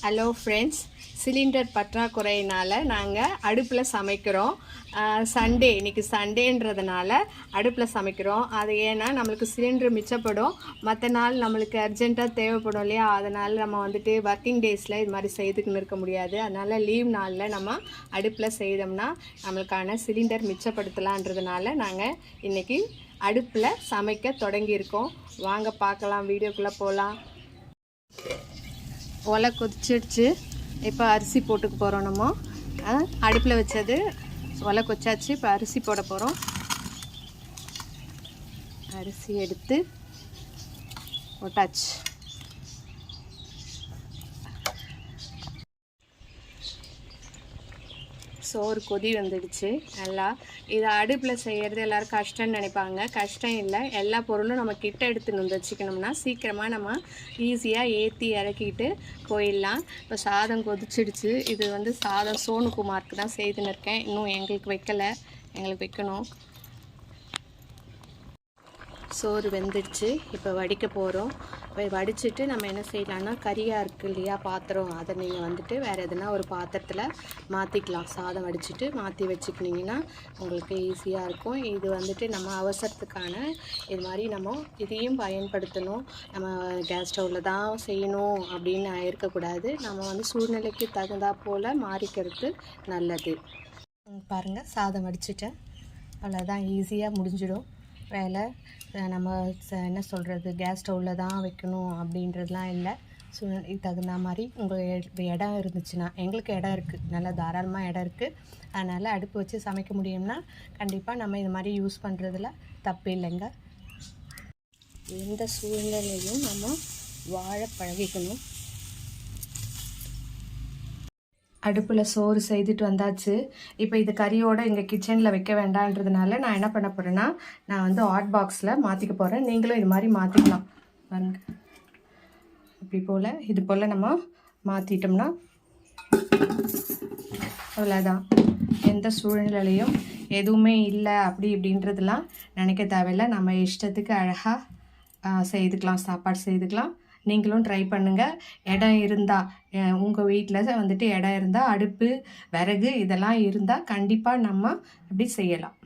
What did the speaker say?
Hello friends, cylinder பற்றாக்குறையினால் நாங்கள் அடுப்பில் சமைக்கிறோம். இன்றைக்கி சண்டேன்றதுனால அடுப்பில் சமைக்கிறோம். அது ஏன்னா நம்மளுக்கு சிலிண்டர் மிச்சப்படும். மற்ற நாள் நம்மளுக்கு அர்ஜெண்ட்டாக தேவைப்படும் இல்லையா, அதனால் நம்ம வந்துட்டு ஒர்க்கிங் டேஸில் இது மாதிரி செய்துக்குன்னு இருக்க முடியாது. அதனால் லீவ் நாளில் நம்ம அடுப்பில் செய்தோம்னா நம்மளுக்கான சிலிண்டர் மிச்சப்படுத்தலான்றதுனால நாங்கள் இன்றைக்கி அடுப்பில் சமைக்க தொடங்கியிருக்கோம். வாங்க பார்க்கலாம், வீடியோக்குள்ளே போகலாம். ஒலை கொதிச்சிடுச்சு. இப்போ அரிசி போட்டுக்க போகிறோம். நம்ம அடுப்பில் வச்சது ஒலை கொச்சாச்சு. இப்போ அரிசி போட போகிறோம். அரிசி எடுத்து போட்டாச்சு. சோறு கொதி வந்துடுச்சு நல்லா. இதை அடுப்பில் செய்கிறது எல்லோரும் கஷ்டம்னு நினைப்பாங்க. கஷ்டம் இல்லை. எல்லா பொருளும் நம்ம கிட்ட எடுத்துன்னு வந்து வச்சுக்கணும்னா சீக்கிரமாக நம்ம ஈஸியாக ஏற்றி இறக்கிட்டு போயிடலாம். இப்போ சாதம் கொதிச்சிடுச்சு. இது சாதம் சோனுக்குமாருக்கு தான் செய்துன்னு இருக்கேன். இன்னும் எங்களுக்கு வைக்கலை, எங்களுக்கு வைக்கணும். சோறு வெந்துடுச்சு. இப்போ வடிக்க போகிறோம். இப்போ வடிச்சிட்டு நம்ம என்ன செய்யலாம்னா, கறியாக இருக்குது இல்லையா பாத்திரம், அதை நீங்கள் வேறு எதுனா ஒரு பாத்திரத்தில் மாற்றிக்கலாம். சாதம் வடிச்சிட்டு மாற்றி வச்சுக்கிட்டிங்கன்னா உங்களுக்கு ஈஸியாக இருக்கும். இது நம்ம அவசரத்துக்கான இது மாதிரி நம்ம இதையும் பயன்படுத்தணும். நம்ம கேஸ் ஸ்டவ்வில் தான் செய்யணும் அப்படின்னு இருக்கக்கூடாது. நம்ம சூழ்நிலைக்கு தகுந்தா போல் மாறிக்கிறது நல்லது. பாருங்கள், சாதம் வடிச்சிட்டேன். அவ்வளோதான், ஈஸியாக முடிஞ்சிடும் வேலை. நம்ம என்ன சொல்கிறது, கேஸ் ஸ்டவ்வில் தான் வைக்கணும் அப்படின்றதுலாம் இல்லை. சூழ்நிலைக்கு தகுந்த மாதிரி உங்கள் இடம் இருந்துச்சுன்னா, எங்களுக்கு இடம் இருக்குது, நல்லா தாராளமாக இடம் இருக்குது. அதனால் அடுப்பு வச்சு சமைக்க முடியும்னா கண்டிப்பாக நம்ம இது மாதிரி யூஸ் பண்ணுறதுல தப்பு இல்லைங்க. எந்த சூழ்நிலையும் நம்ம வாழ பழகிக்கணும். அடுப்பில் சோறு செய்துட்டு வந்தாச்சு. இப்போ இது கறியோடு எங்கள் கிச்சனில் வைக்க வேண்டான்றதுனால நான் என்ன பண்ண போகிறேன்னா, நான் ஹாட் பாக்ஸில் மாற்றிக்க போகிறேன். நீங்களும் இது மாதிரி மாற்றிக்கலாம். பாருங்க, இது போல் நம்ம மாற்றிட்டோம்னா அவ்வளோதான். எந்த சூழ்நிலையும் எதுவுமே இல்லை அப்படி இப்படின்றதுலாம் நினைக்க தேவையில்லை. நம்ம இஷ்டத்துக்கு அழகாக செய்துக்கலாம், சாப்பாடு செய்துக்கலாம். நீங்களும் ட்ரை பண்ணுங்கள். இடம் இருந்தால், உங்கள் வீட்டில் இடம் இருந்தால், அடுப்பு, விறகு இதெல்லாம் இருந்தால் கண்டிப்பாக நம்ம இப்படி செய்யலாம்.